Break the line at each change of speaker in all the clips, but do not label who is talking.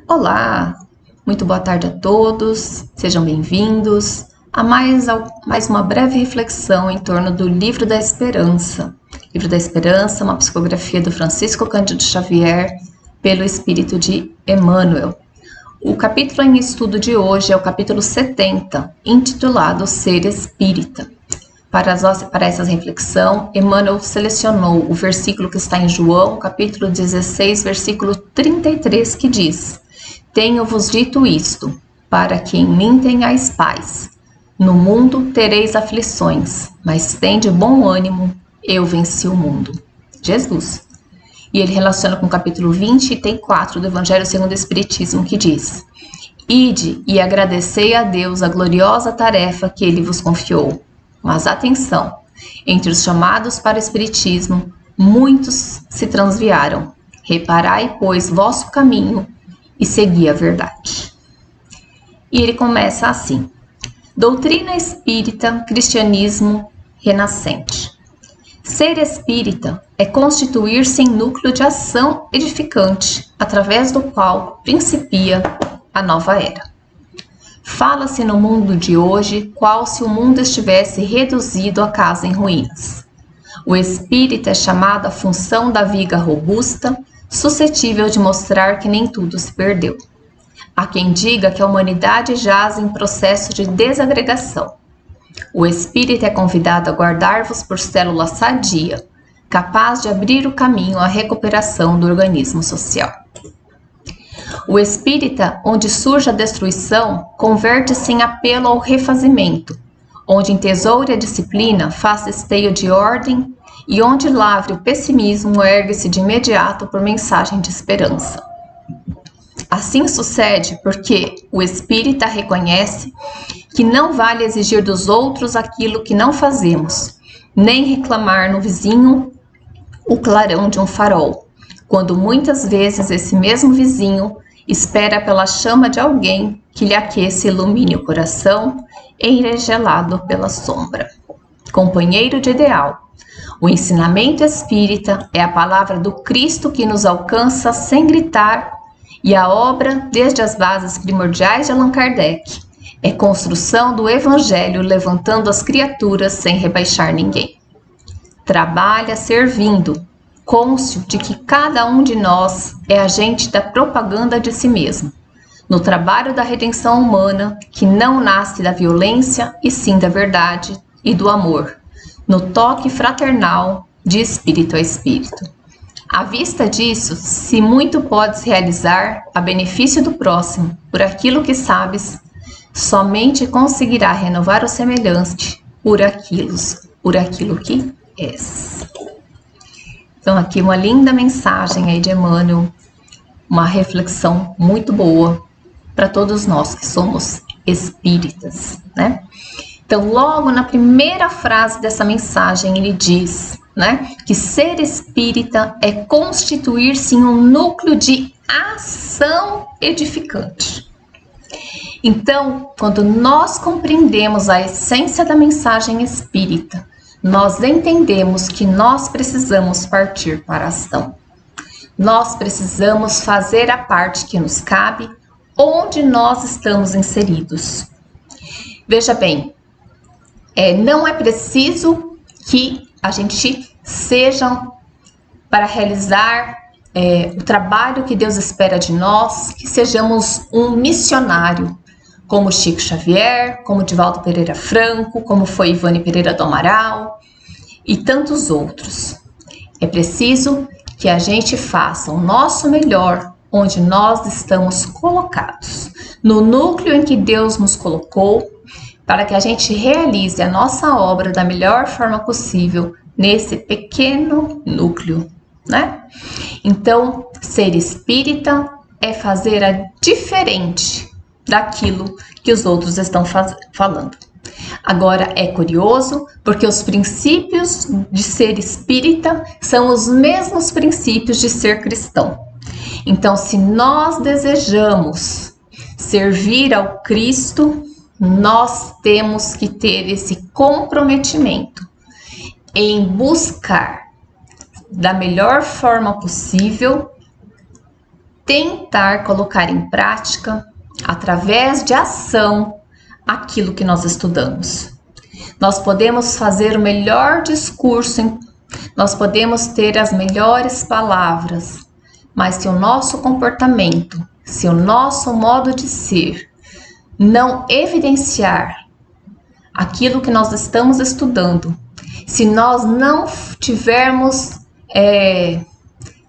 Olá, muito boa tarde a todos, sejam bem-vindos a mais uma breve reflexão em torno do Livro da Esperança. Livro da Esperança, uma psicografia do Francisco Cândido Xavier, pelo Espírito de Emmanuel. O capítulo em estudo de hoje é o capítulo 70, intitulado Ser Espírita. Para essa reflexão, Emmanuel selecionou o versículo que está em João, capítulo 16, versículo 33, que diz: Tenho-vos dito isto, para que em mim tenhais paz. No mundo tereis aflições, mas tende bom ânimo, eu venci o mundo. Jesus. E ele relaciona com o capítulo 24 do Evangelho segundo o Espiritismo, que diz: Ide e agradecei a Deus a gloriosa tarefa que ele vos confiou. Mas atenção, entre os chamados para o Espiritismo, muitos se transviaram. Reparai, pois, vosso caminho e segui a verdade. E ele começa assim: Doutrina espírita, cristianismo renascente. Ser espírita é constituir-se em núcleo de ação edificante, através do qual principia a nova era. Fala-se no mundo de hoje qual se o mundo estivesse reduzido a casa em ruínas. O espírita é chamado à função da viga robusta, suscetível de mostrar que nem tudo se perdeu. Há quem diga que a humanidade jaz em processo de desagregação. O espírita é convidado a guardar-vos por célula sadia, capaz de abrir o caminho à recuperação do organismo social. O espírita, onde surge a destruição, converte-se em apelo ao refazimento, onde entesoure a disciplina, faça esteio de ordem, e onde lavre o pessimismo, ergue-se de imediato por mensagem de esperança. Assim sucede porque o espírita reconhece que não vale exigir dos outros aquilo que não fazemos, nem reclamar no vizinho o clarão de um farol, quando muitas vezes esse mesmo vizinho espera pela chama de alguém que lhe aqueça e ilumine o coração, enregelado pela sombra. Companheiro de ideal, o ensinamento espírita é a palavra do Cristo que nos alcança sem gritar, e a obra, desde as bases primordiais de Allan Kardec, é construção do Evangelho levantando as criaturas sem rebaixar ninguém. Trabalha servindo, cônscio de que cada um de nós é agente da propaganda de si mesmo, no trabalho da redenção humana, que não nasce da violência e sim da verdade e do amor, no toque fraternal de espírito a espírito. À vista disso, se muito podes realizar a benefício do próximo por aquilo que sabes, somente conseguirá renovar o semelhante por aquilo que és. Então aqui uma linda mensagem aí de Emmanuel, uma reflexão muito boa para todos nós que somos espíritas, né? Então logo na primeira frase dessa mensagem ele diz, né, que ser espírita é constituir-se em um núcleo de ação edificante. Então, quando nós compreendemos a essência da mensagem espírita, nós entendemos que nós precisamos partir para a ação. Nós precisamos fazer a parte que nos cabe, onde nós estamos inseridos. Veja bem, não é preciso que a gente seja para realizar o trabalho que Deus espera de nós, que sejamos um missionário, como Chico Xavier, como Divaldo Pereira Franco, como foi Ivane Pereira do Amaral e tantos outros. É preciso que a gente faça o nosso melhor onde nós estamos colocados, no núcleo em que Deus nos colocou, para que a gente realize a nossa obra da melhor forma possível nesse pequeno núcleo, né? Então, ser espírita é fazer a diferente daquilo que os outros estão falando. Agora, é curioso porque os princípios de ser espírita são os mesmos princípios de ser cristão. Então, se nós desejamos servir ao Cristo, nós temos que ter esse comprometimento em buscar da melhor forma possível tentar colocar em prática, através de ação, aquilo que nós estudamos. Nós podemos fazer o melhor discurso, nós podemos ter as melhores palavras, mas se o nosso comportamento, se o nosso modo de ser não evidenciar aquilo que nós estamos estudando, se nós não tivermos,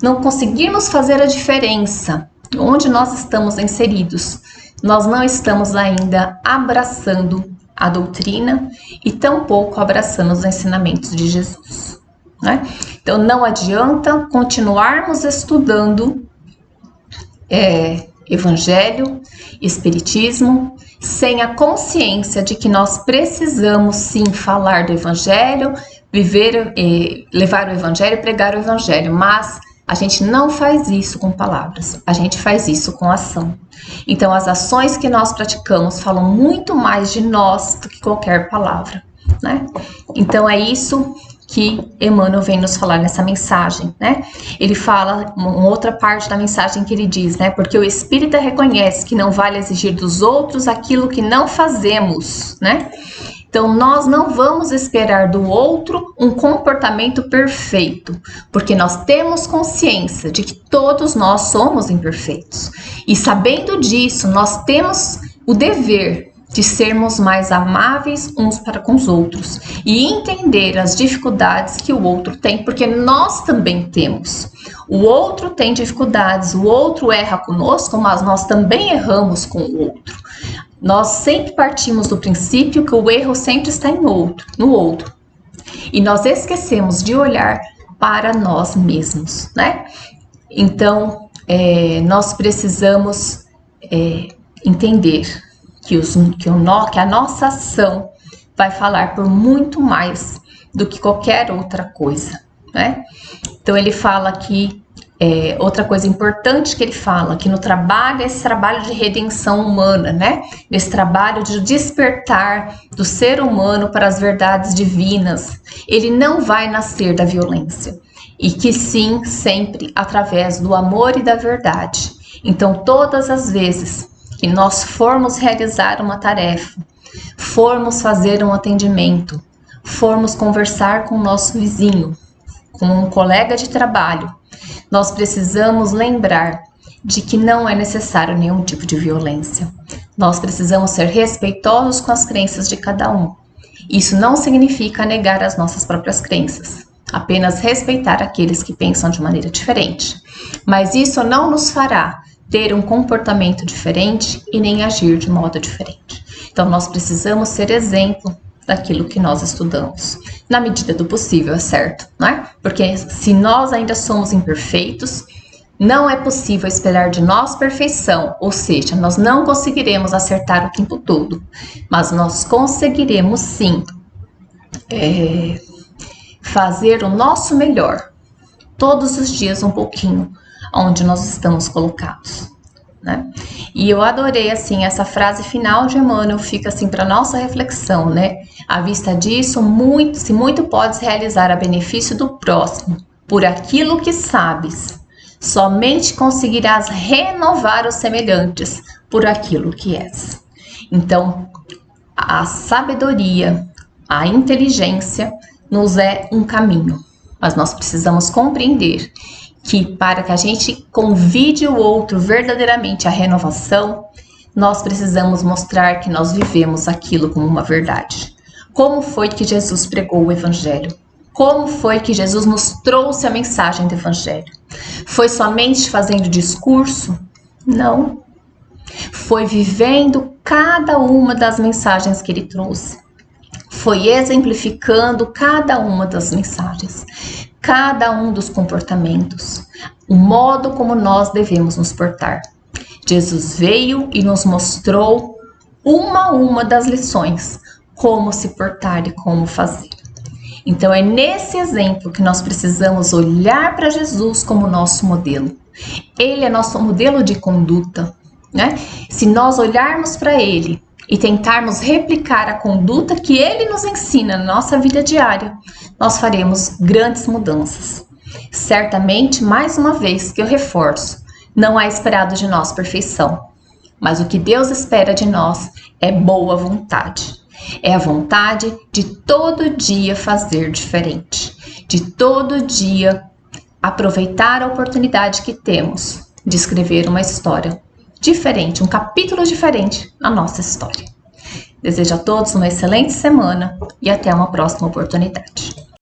não conseguirmos fazer a diferença onde nós estamos inseridos, nós não estamos ainda abraçando a doutrina e tampouco abraçando os ensinamentos de Jesus, né? Então não adianta continuarmos estudando Evangelho, Espiritismo, sem a consciência de que nós precisamos sim falar do Evangelho, levar o Evangelho, pregar o Evangelho, mas a gente não faz isso com palavras, a gente faz isso com ação. Então as ações que nós praticamos falam muito mais de nós do que qualquer palavra, né? Então é isso que Emmanuel vem nos falar nessa mensagem, né? Ele fala, uma outra parte da mensagem que ele diz, né? Porque o espírita reconhece que não vale exigir dos outros aquilo que não fazemos, né? Então nós não vamos esperar do outro um comportamento perfeito, porque nós temos consciência de que todos nós somos imperfeitos. E sabendo disso, nós temos o dever de sermos mais amáveis uns para com os outros e entender as dificuldades que o outro tem, porque nós também temos. O outro tem dificuldades, o outro erra conosco, mas nós também erramos com o outro. Nós sempre partimos do princípio que o erro sempre está no outro. E nós esquecemos de olhar para nós mesmos, né? Então, nós precisamos entender que a nossa ação vai falar por muito mais do que qualquer outra coisa, né? Então ele fala que outra coisa importante que ele fala, que no trabalho, esse trabalho de redenção humana, né? Esse trabalho de despertar do ser humano para as verdades divinas, ele não vai nascer da violência, e que sim, sempre através do amor e da verdade. Então todas as vezes que nós formos realizar uma tarefa, formos fazer um atendimento, formos conversar com o nosso vizinho, com um colega de trabalho, nós precisamos lembrar de que não é necessário nenhum tipo de violência. Nós precisamos ser respeitosos com as crenças de cada um. Isso não significa negar as nossas próprias crenças, apenas respeitar aqueles que pensam de maneira diferente. Mas isso não nos fará ter um comportamento diferente e nem agir de modo diferente. Então nós precisamos ser exemplo daquilo que nós estudamos, na medida do possível, é certo, né? Porque se nós ainda somos imperfeitos, não é possível esperar de nós perfeição, ou seja, nós não conseguiremos acertar o tempo todo, mas nós conseguiremos sim fazer o nosso melhor, todos os dias um pouquinho, onde nós estamos colocados, né? E eu adorei assim essa frase final de Emmanuel, fica assim para nossa reflexão, né? À vista disso, muito podes realizar a benefício do próximo, por aquilo que sabes, somente conseguirás renovar os semelhantes por aquilo que és. Então, a sabedoria, a inteligência nos é um caminho, mas nós precisamos compreender que para que a gente convide o outro verdadeiramente à renovação, nós precisamos mostrar que nós vivemos aquilo como uma verdade. Como foi que Jesus pregou o Evangelho? Como foi que Jesus nos trouxe a mensagem do Evangelho? Foi somente fazendo discurso? Não. Foi vivendo cada uma das mensagens que ele trouxe. Foi exemplificando cada uma das mensagens, cada um dos comportamentos, o modo como nós devemos nos portar. Jesus veio e nos mostrou uma a uma das lições, como se portar e como fazer. Então é nesse exemplo que nós precisamos olhar para Jesus como nosso modelo. Ele é nosso modelo de conduta, né? Se nós olharmos para ele e tentarmos replicar a conduta que ele nos ensina na nossa vida diária, nós faremos grandes mudanças. Certamente, mais uma vez que eu reforço, Não há esperado de nós perfeição, mas o que Deus espera de nós é boa vontade. É a vontade de todo dia fazer diferente, de todo dia aproveitar a oportunidade que temos de escrever uma história diferente, um capítulo diferente na nossa história. Desejo a todos uma excelente semana e até uma próxima oportunidade.